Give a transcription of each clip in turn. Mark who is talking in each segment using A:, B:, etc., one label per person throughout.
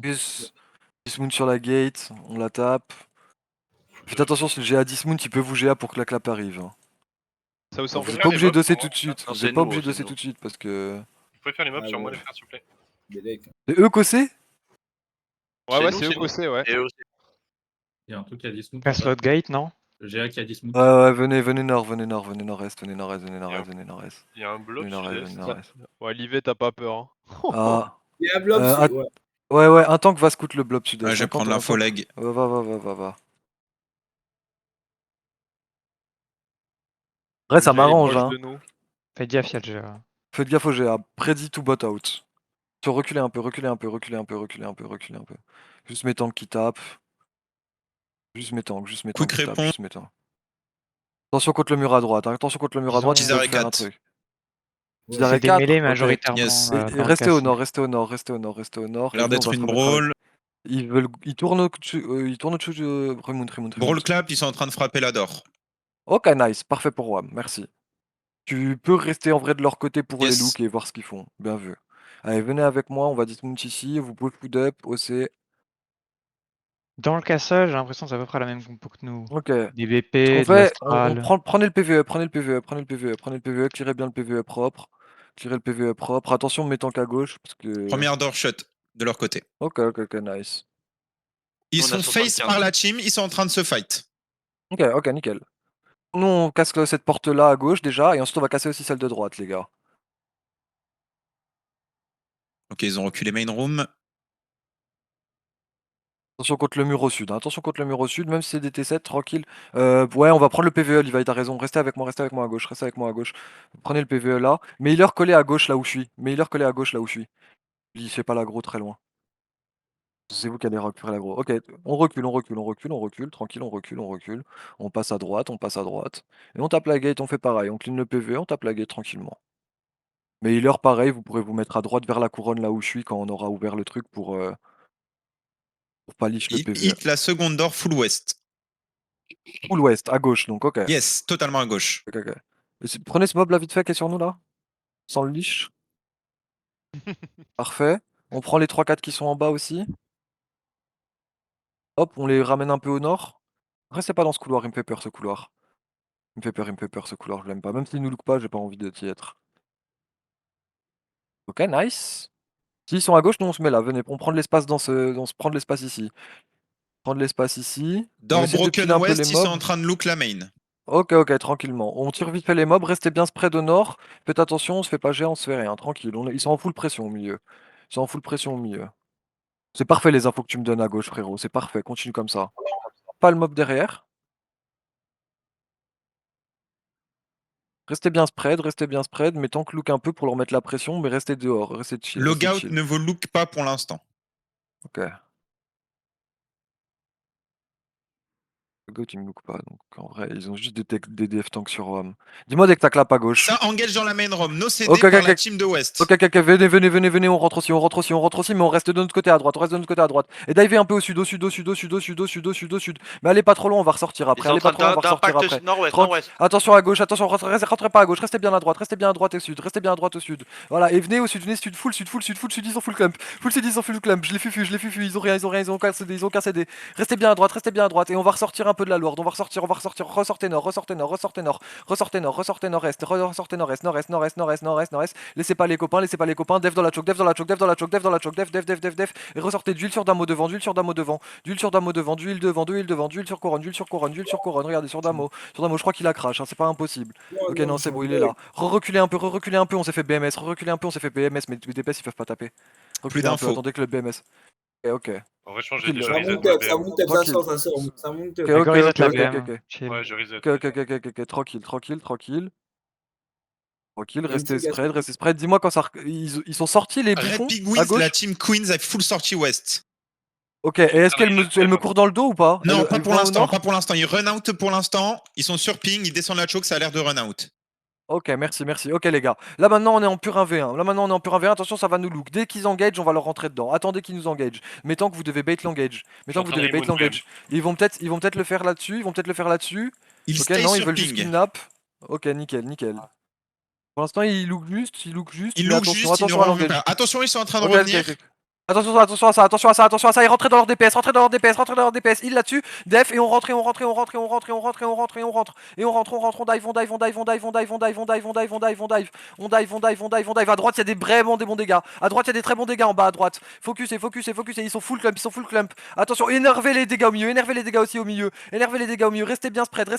A: Plus Dismount sur la gate, on la tape. Faites attention, si le GA Dismount, il peut vous GA pour que la clap arrive.
B: Ça aussi
A: Vous
B: en
A: n'êtes
B: fait.
A: pas obligé de dosser
C: pour
A: tout
C: moi.
A: de suite.
D: Non,
A: Vous
D: c'est
A: n'êtes pas
D: nous,
A: obligé de
D: c'est
A: dosser
D: nous.
A: tout de suite parce que.
C: Vous pouvez faire les mobs
E: Ah
C: sur moi,
E: ouais.
C: les frères, s'il vous plaît.
E: Des decks.
A: C'est eux cossés?
B: Ouais,
D: nous,
B: c'est eux
D: nous.
B: cossés, ouais.
D: Et aussi.
F: Il y a un truc qui a Dismount.
G: Casse l'autre gate, non?
F: Le GA qui a Dismount.
A: Ouais, venez nord, venez nord-est, venez nord-est, venez nord-est, venez nord-est.
C: Il y a un blob
A: Venez nord-est,
C: sud-est.
A: venez nord-est.
B: Ouais, Livet, t'as pas peur. Hein.
A: Ah.
E: Il y a un blob,
A: Euh, Ouais, un tank va scout le blob sud-est.
H: Ouais, je vais prendre l'info leg.
A: Va. Après, ça
B: Le GA est
A: m'arrange,
B: proche
A: hein.
B: de nous.
G: Fais gaffe, y'a le GA.
A: Faites gaffe au GA. Prédit to bot out. Reculez un peu. Juste mes tanks qui tapent. Juste mes tanks qui tapent. Juste mes tanks. Attention contre le mur à droite. Hein. Attention contre le mur à droite,
G: Ils
A: ils
H: ont-
A: veulent faire un
H: 4.
A: truc.
E: Ouais.
A: Ils
G: C'est des
A: quatre,
G: mêlées
A: ok.
G: majoritairement.
H: Yes.
A: Et restez au nord. Et
H: L'air
A: nous,
H: d'être
A: on va
H: une
A: se remettre avec-
H: brawl.
A: Ils tournent au-dessus de Remonte.
H: Brawl clap, ils sont en train de frapper la door.
A: Ok, nice. Parfait pour WAM. Merci. Tu peux rester en vrai de leur côté pour les
H: Yes.
A: looks et voir ce qu'ils font. Bien vu. Allez, venez avec moi. On va dismount ici. Vous pouvez food up, OC.
G: Dans le castle, j'ai l'impression que c'est à peu près la même compo que nous.
A: Ok.
G: Des
A: Ce
G: BP,
A: qu'on
G: de
A: fait,
G: l'astral.
A: prenez le PVE, clearez bien le PVE propre. Clearez le PVE propre. Attention, mettons qu'à gauche, parce que...
H: Première door shut de leur côté.
A: Ok, nice.
H: Ils
D: Nous, on a
H: sont face
D: 75.
H: par la team, ils sont en train de se fight.
A: Ok, nickel. Nous, on casse cette porte-là à gauche, déjà, et ensuite, on va casser aussi celle de droite, les gars.
H: Ok, ils ont reculé main room.
A: Attention contre le mur au sud, hein. Attention contre le mur au sud, même si c'est des T7, tranquille. Ouais, on va prendre le PVE, Levi, t'as raison. Restez avec moi à gauche, Prenez le PVE là. Mais il leur collé à gauche là où je suis. Il fait pas l'aggro très loin. C'est vous qui allez récupérer l'aggro. Ok, on recule, tranquille, on recule. On passe à droite. Et on tape la gate, on fait pareil. On clean le PVE, on tape la gate tranquillement. Mais il leur pareil, vous pourrez vous mettre à droite vers la couronne là où je suis quand on aura ouvert le truc pour pas liche le PVE.
H: Hit la seconde door full west.
A: Full ouest, à gauche donc, ok.
H: Yes, totalement à gauche.
A: Ok. Prenez ce mob là vite fait qui est sur nous là. Sans le leash. Parfait. On prend les 3-4 qui sont en bas aussi. Hop, on les ramène un peu au nord. Restez pas dans ce couloir, il me fait peur ce couloir. Il me fait peur ce couloir, je l'aime pas. Même s'il nous look pas, j'ai pas envie d'y être. Ok, nice. S'ils sont à gauche, nous on se met là. Venez, on prend de l'espace prend de l'espace ici. On
H: Door
A: essaie de
H: broken
A: piler un peu
H: west,
A: les
H: ils sont
A: mobs.
H: en train de look la main.
A: Ok, tranquillement. On tire vite fait les mobs, restez bien spread au nord. Faites attention, on se fait pas gérer, on se fait rien, tranquille. Ils sont en full pression au milieu. C'est parfait les infos que tu me donnes à gauche, frérot. C'est parfait, continue comme ça. Pas le mob derrière. Restez bien spread, mais tant que look un peu pour leur mettre la pression, mais restez dehors, restez chill.
H: Logout ne vous look pas pour l'instant.
A: Ok. Logout, il me look pas, donc en vrai, ils ont juste des DF tanks sur WAM. Dis-moi dès que t'as clap à gauche.
H: Ça engage dans la main room. No CD
A: Ok,
H: par la team de West.
A: Ok, venez, on rentre aussi, mais on reste de notre côté à droite, Et divez un peu au sud. Mais allez pas trop loin, on va ressortir après.
D: Ils sont en train d'impact nord-ouest.
A: Attention à gauche, rentrez pas à gauche, restez bien à droite au sud. Voilà, et venez au sud, full sud, ils ont full clump. Je les fufu, ils ont rien, ils ont qu'un CD. Restez bien à droite, et on va ressortir un peu de la lourde, ressortez nord-est. Laissez pas les copains, def dans la choke, et ressortez d'huile sur Damo devant, d'huile sur Damo devant, d'huile sur couronne, regardez sur Damo, je crois qu'il a crash, hein, c'est pas impossible. Ok, non, c'est bon, il est là. Reculez un peu, on s'est fait BMS, mais les DPS ils peuvent pas taper. Reculez un peu, attendez que le BMS. Ok.
C: En vrai, je pense que j'ai
A: Tranquille,
C: déjà
E: Ça
C: reset
E: monte
C: ma
E: up, ça
C: BM.
E: monte up, ça sort, ça monte up.
A: Ok,
G: Reset la
A: ok.
G: BM. Chill.
C: Ouais, je reset.
A: Ok, tranquille. Tranquille, restez spread. Dis-moi quand ça. Ils sont sortis les
H: Red
A: bouffons
H: Big
A: à
H: Wings,
A: gauche.
H: la team Queens a full sortie West.
A: Ok, et est-ce qu'elle me court dans le dos ou pas?
H: Non, pas
A: Elle
H: pour
A: vient au
H: l'instant,
A: nord.
H: pas pour l'instant. Ils run out pour l'instant. Ils sont sur ping, ils descendent la choke, ça a l'air de run out.
A: Ok, merci. Ok, les gars. Là maintenant, on est en pur 1v1. Attention, ça va nous look. Dès qu'ils engage, on va leur rentrer dedans. Attendez qu'ils nous engage. Mais tant que vous devez bait l'engage. Ils vont peut-être le faire là-dessus.
H: Ils
A: Ok,
H: stay
A: non, ils
H: sur
A: veulent juste
H: ping.
A: kidnap. Ok, nickel. Pour l'instant, ils look juste.
H: Ils
A: Mais
H: look juste, ils
A: attention
H: ne
A: à
H: reviennent
A: l'engage.
H: pas. Attention, ils sont en train de
A: Ok,
H: revenir.
A: Attention à ça, attention à ça, attention à ça, et rentrez dans leur DPS, rentrez dans leur DPS, rentrez dans leur DPS, il là-dessus, def, et on rentre, et on rentre, et on rentre, et on rentre, et on rentre, et on rentre, et on rentre, et on rentre, on dive, on dive, on dive, on dive, on dive, on dive, on dive, on dive, on dive, on dive, on dive, on dive, on dive, on dive, à droite il y a des vraiment des bons dégâts, à droite il y a des très bons dégâts en bas à droite, focus, et focus, et focus, et ils sont full clump, ils sont full clump, attention, énervez les dégâts au milieu, énervez les dégâts aussi au milieu, énervez les dégâts au milieu, restez bien spread,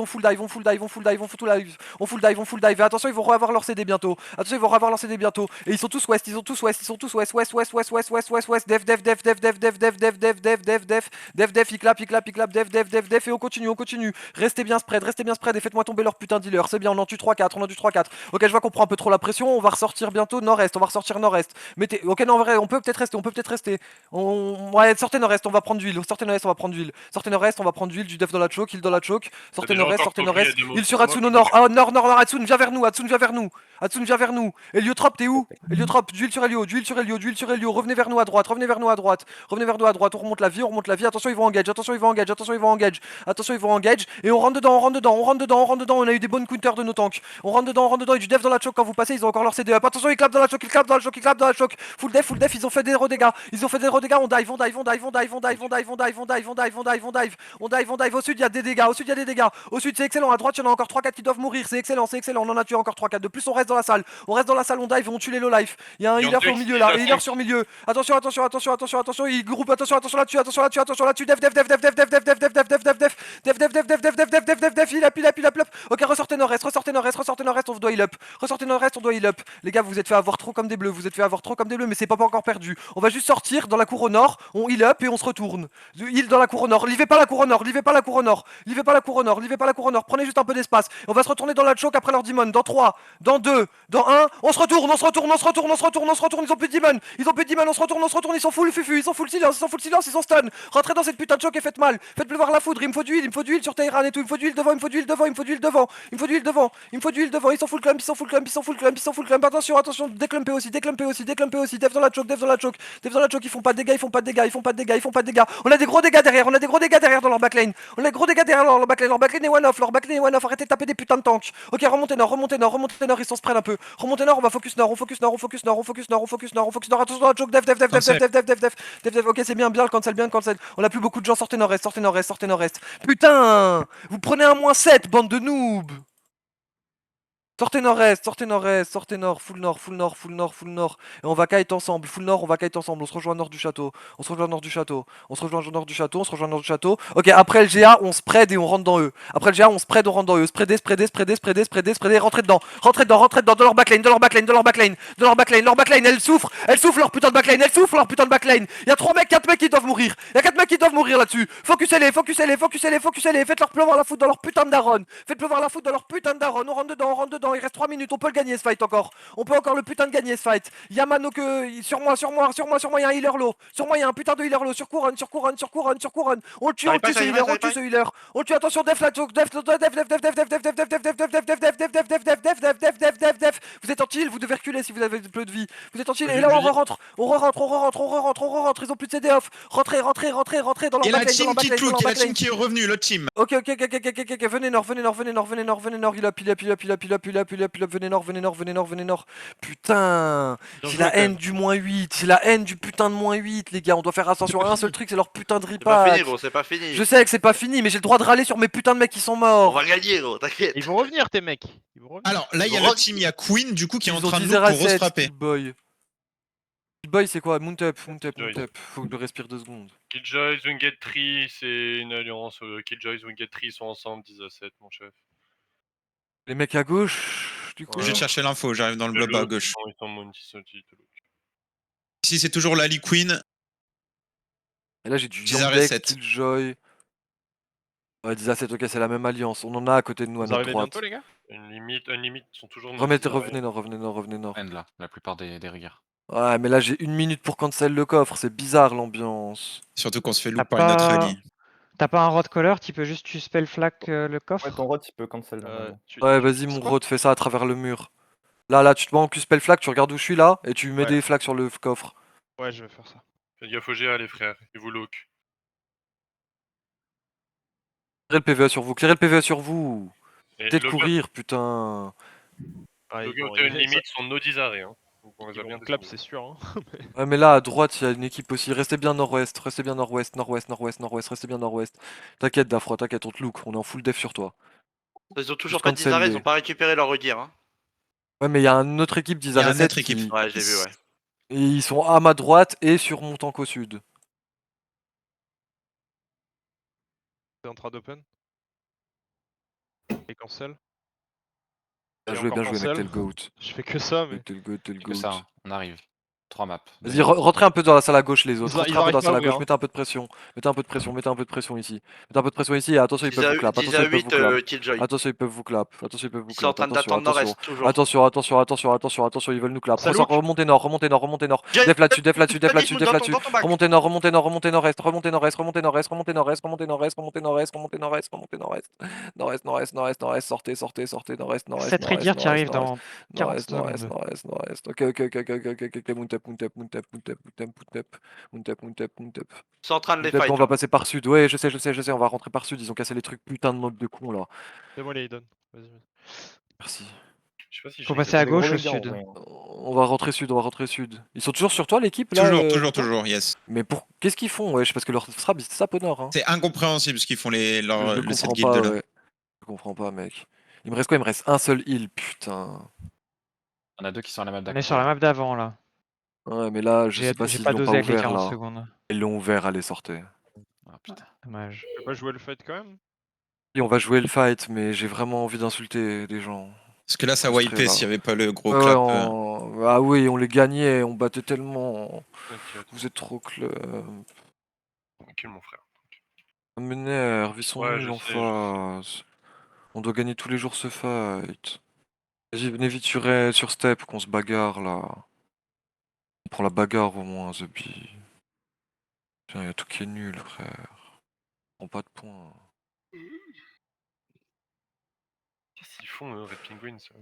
A: on full dive, on full dive, on full dive, on full dive, on full dive, on full dive, et attention ils vont reavoir leur CD bientôt, attention ils vont reavoir leur CD bientôt, et ils sont tous west, ils sont tous west, ils sont tous west, west, west, west, west, west, west, west, def, def, def, def, def, def, def, def, def, def, def, def, def, def, il clap, def, def, def, def, et on continue, restez bien spread, et faites-moi tomber leur putain de dealer, c'est bien, on en tue 3-4, on en tue 3-4, ok je vois qu'on prend un peu trop la pression, on va ressortir bientôt nord-est, on va ressortir nord-est, mettez, ok non en vrai, on peut peut-être rester, ouais sortez nord-est, on va prendre d'huile, sortez nord-est, on va prendre d'huile, sortez nord-est, on va prendre d'huile, du def dans la choke, heal dans la choke, sortez nord-est, il sur Hatsune au nord, ah nord, Hatsune, viens vers nous, Hatsune viens vers nous, Héliotrope t'es où? Héliotrope, d'huile sur Hélio, revenez vers nous à droite, on remonte la vie, attention ils vont engage, et on rentre dedans, on a eu des bonnes counters de nos tanks, on rentre dedans, et du def dans la choke quand vous passez, ils ont encore leur CD up, attention ils clapent dans la choke, full def, ils ont fait des redégâts, on dive, on dive, au sud il y a des dégâts, au sud c'est excellent, à droite il y en a encore 3-4 qui doivent mourir, c'est excellent, on en a tué encore 3-4, de plus on reste dans la salle, on dive et on tue les low life, il y a un healer au milieu là, healer sur milieu, attention, il groupe, attention là-dessus, def, il up, ok ressortez nord-est, on doit heal up, les gars vous êtes fait avoir trop comme des bleus, mais c'est pas encore perdu, on va juste sortir dans la cour au nord, on heal up et on se retourne, heal dans la cour au nord, livez pas la cour au nord, prenez juste un peu d'espace, on va se retourner dans la choke après leur demon, dans 3, dans 2, dans 1, on se retourne, ils ont plus de demon, on se retourne, ils sont full fufu, ils sont full silence, ils sont stun, rentrez dans cette putain de choke et faites mal, faites pleuvoir la foudre, il me faut du heal sur Tehran et tout, il me faut du heal devant, ils sont full clump, attention, déclumpez aussi, def dans la choke, ils font pas de dégâts, on a des gros dégâts derrière dans leur backline, leur backline est one off, arrêtez de taper des putains de tanks, ok remontez nord, ils sont spread un peu, remontez nord, on va focus nord, attention dans la choke, def, ok c'est bien le cancel, on a plus beaucoup de gens, sortez nord-est, putain, vous prenez un -7, bande de noobs. Sortez nord-est, sortez nord, full nord, et on va kite ensemble, full nord, on se rejoint nord du château, ok, après le GA, on spread et on rentre dans eux, spreadez, rentrez dedans, dans leur backline, elle souffre leur putain de backline, il y a 4 mecs qui doivent mourir, là-dessus, focusez-les, faites-leur pleuvoir la foudre dans leur putain de daronne, on rentre dedans, il reste 3 minutes, on peut le gagner ce fight encore. On peut encore le putain de gagner ce fight. Yamano que sur moi, il y a un healer low. Sur moi, il y a un putain de healer low. Sur couronne. On le tue ce healer. On le tue, attention, def la choke, def. Vous êtes en heal, vous devez reculer si vous avez peu de vie. Vous êtes en heal, et là on re-rentre. Ils ont plus de CD off. Rentrez dans leur
H: Et la
A: backline.
H: team qui cloque, la team qui est revenue, l'autre team.
A: Ok, venez nord, il up, venez nord. Putain, c'est la haine du -8, c'est la haine du putain de -8, les gars, on doit faire attention à un seul truc, c'est leur putain de
D: C'est pas
A: repack.
D: fini, gros, c'est pas fini.
A: Je sais que c'est pas fini, mais j'ai le droit de râler sur mes putains de mecs qui sont
D: On
A: morts.
D: va gagner, gros, t'inquiète.
B: Ils vont revenir, tes mecs.
H: Alors là, il y a l'autre team, il y a Queen du coup qui est en
A: Ils ont
H: train de
A: 10
H: nous pour
A: R7,
H: refrapper.
A: Killboy. Killboy, c'est quoi? Mount up. Faut que je respire 2 secondes.
C: Killjoy, Winged Tree, c'est une alliance. Killjoy, Winged Tree sont ensemble, 10 à 7, mon chef.
A: Les mecs à gauche, du coup.
H: Je vais te chercher l'info, j'arrive dans le
C: De
H: blob à
C: l'autre,
H: gauche.
C: Ils sont Monty, Salty, de l'autre.
H: Ici, c'est toujours Lali Queen.
A: Et là, j'ai du
H: 10 à
A: Yandek,
H: 7.
A: Killjoy. Ouais, 10 à 7, ok, c'est la même alliance. On en a à côté de nous, à
B: Vous
A: notre
B: arrivez
A: droite.
B: bientôt, les gars?
C: Une limite, ils sont toujours.
A: Revenez nord.
I: End là, la plupart des riggers.
A: Ouais, mais là, j'ai 1 minute pour cancel le coffre, c'est bizarre l'ambiance.
H: Surtout qu'on se fait
G: T'as
H: loop par une autre
G: pas-
H: rallye.
G: T'as pas un rod caller, tu peux juste tu spell flag le coffre.
J: Ouais, ton rot, il peut cancel normalement.
A: Ouais, vas-y, mon rod, fais ça à travers le mur. Là, tu te mets en Q-spell flag, tu regardes où je suis là, et tu mets
B: Ouais.
A: des flags sur le coffre.
B: Ouais, je vais faire ça.
C: Faites gaffe au GA, les frères, ils vous look.
A: Clearez le PVE sur vous.
C: Et
A: Arrêtez de
C: logout,
A: courir, putain.
B: Ah, ils
C: logout
B: vont
C: à une
B: arriver,
C: limite sont nos 10 arrêts. Hein. Donc on les
B: Ils
C: a bien
B: vont clap,
C: descendus.
B: c'est sûr. Hein.
A: Ouais, mais là, à droite, il y a une équipe aussi. Restez bien nord-ouest, restez bien nord-ouest, nord-ouest, nord-ouest, nord-ouest, restez bien nord-ouest. T'inquiète, Dafro, t'inquiète, on te look, on est en full def sur toi.
D: Ils ont toujours
A: Juste
D: pas de
A: cancel
D: Dizarre, ils
A: les.
D: ont pas récupéré leur regear. Hein.
A: Ouais, mais il y a une autre équipe
H: Il y a une
A: d'Izareset
H: autre équipe.
A: qui.
D: Ouais, j'ai vu, ouais.
A: Et ils sont à ma droite et sur mon tank au sud.
B: T'es en train d'open. Et cancel.
A: Bien
B: Et
A: joué,
B: encore
A: bien joué, mec, t'es
B: cancel.
A: le GOAT.
B: Je fais que ça, mais.
A: T'es le GOAT, t'es le
I: Que ça,
A: GOAT.
I: hein. On arrive. 3 maps.
A: Vas-y, rentrez un peu dans la salle à gauche, les autres.
B: Ils
A: Rentrez un peu
B: arrivent
A: dans la
B: pas
A: salle
B: à
A: à gauche,
B: ouvrir.
A: mettez un peu de pression. Mettez un peu de pression, mettez un peu de pression ici. Mettez un peu de pression ici et attention, ils
D: 10
A: peuvent
D: à,
A: vous clap.
D: 10
A: Attention,
D: à
A: ils peuvent
D: 8,
A: vous clap.
D: Killjoy.
A: Attention, ils peuvent vous clap. Attention, ils peuvent vous
D: Ils sont en
A: clap.
D: train
A: Attention,
D: d'attendre
A: attention.
D: nord-est, toujours.
A: Attention, attention, attention, attention, attention, ils veulent nous clap.
B: Ça
A: Ressort,
B: look.
A: remontez nord, remontez nord, remontez nord.
D: Jet-
A: Def là-dessus, def là-dessus, def
D: Pas
A: là-dessus,
D: Dismoon,
A: def
D: dans
A: là-dessus.
D: ton bac.
A: Remontez nord, remontez nord, remontez nord-est, remontez nord-est, remontez nord-est, remontez nord-est, remontez nord-est, remontez nord-est, remontez nord-est, remontez nord-est. Nord-est, nord-est, nord-est, nord-est, sortez, sortez, sortez, nord-est, nord-est,
G: Cette
A: nord-est,
G: Regear qui
A: nord-est,
G: arrive
A: nord-est.
G: dans 40
A: Nord-est, nord-est,
G: secondes.
A: nord-est, nord-est. Ok, ok, ok, ok, ok, ok, ok, Mountep, Mountep, Mountep, Mountep, Mountep, Mountep, Mountep, Mountep, Mountep.
D: Ils sont en train de les
A: Peut-être
D: fight.
A: qu'on va
D: Hein.
A: passer par sud. Ouais, je sais, je sais, je sais, on va rentrer par sud. Ils ont cassé les trucs putain de mode de con là.
B: Fais-moi les Hayden. Vas-y, vas-y.
A: Merci.
C: Je sais pas si
G: Faut
C: j'ai
G: passer à
C: les gros
G: gauche, au
C: médias, en
G: sud.
C: vrai, hein.
A: On va rentrer sud, on va rentrer sud. Ils sont toujours sur toi l'équipe là
H: Toujours, toujours,
A: Nico
H: toujours, yes.
A: Mais pour qu'est-ce qu'ils font? Ouais, parce que leur strap ils se sapent au nord. Hein.
H: C'est incompréhensible ce qu'ils font
A: Je le
H: le set
A: comprends
H: guild
A: pas,
H: là.
A: ouais. Je comprends pas, mec. Il me reste quoi? Il me reste un seul heal, putain.
I: On a 2 qui sont à la map d'à
G: On est sur
I: côté.
G: la map d'avant là.
A: Ouais, mais là, je sais pas
G: J'ai
A: s'ils
G: pas
A: l'ont
G: dosé
A: pas
G: avec les
A: ouvert
G: 40
A: là.
G: secondes.
A: Ils l'ont ouvert, allez, sortez.
I: Ah putain.
G: Dommage.
B: Tu veux pas jouer le fight quand même?
A: Et on va jouer le fight, mais j'ai vraiment envie d'insulter des gens.
H: Parce que là, ça
A: Frustré,
H: wipait
A: là.
H: s'il n'y avait pas le gros
A: Ouais,
H: clap.
A: Ah oui, on les gagnait, on battait tellement.
C: T'inquiète,
A: Vous êtes trop club.
C: tranquille mon frère.
A: Ça m'énerve, ils sont
C: Ouais,
A: nuls
C: je
A: en
C: sais, je
A: face. On doit gagner tous les jours ce fight. Vas-y, venez vite sur Step, qu'on se bagarre là. On prend la bagarre au moins, The Bee. Tiens, y a tout qui est nul, frère. On prend pas de points.
C: Qu'est-ce qu'ils font, Red Penguin ça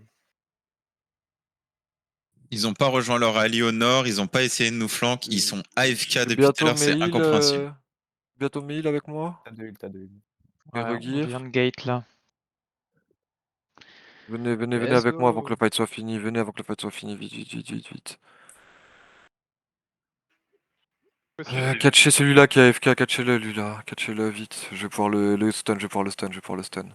H: Ils ont pas rejoint leur allié au nord, ils ont pas essayé de nous flanquer, ils sont AFK
A: Je vais
H: depuis tout à
A: bientôt
H: l'heure, c'est
A: mail,
H: incompréhensible.
A: bientôt mail avec moi. Et
G: Ouais, on vient
A: Regear.
G: de gate là.
A: Venez, venez, venez
B: Let's
A: avec moi avant que
B: go.
A: le fight soit fini. Venez avant que le fight soit fini. Vite, vite, vite, vite, vite. Catchez celui-là qui est AFK, catchez-le lui là. Catchez-le vite. Je vais pouvoir le stun, je vais pouvoir le stun, je vais pouvoir le stun.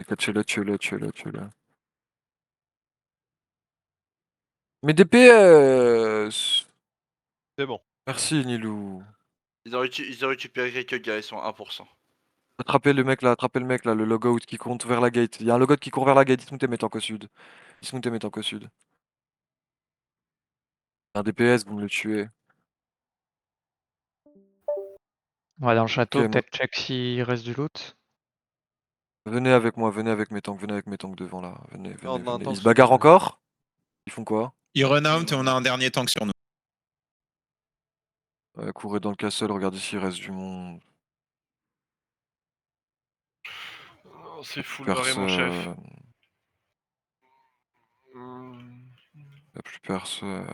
A: Catchez-le, tuez-le, tuez-le, tuez-le. Mais DPS!
B: C'est bon.
A: Merci Nilou.
D: Ils ont récupéré quelques gars, ils sont 1%.
A: Attrapez le mec là, le logout qui court vers la gate. Il y a un logout qui court vers la gate, Dismount et Métank au sud. Dismount et Métank au sud. Un DPS, vous me le tuez.
G: On va dans le château,
A: Ok,
G: peut-être check s'il reste du loot.
A: venez avec moi, venez avec mes tanks devant là. Venez, venez,
B: On a un
A: venez. Ils
B: tank
A: se
B: sur
A: bagarrent
B: nous.
A: encore? Ils font quoi?
H: Ils run out et on a un dernier tank sur nous.
A: Courez dans le castle, regardez s'il reste du monde.
C: Non, c'est full barré
A: Personne.
C: mon chef.
A: Y'a plus personne.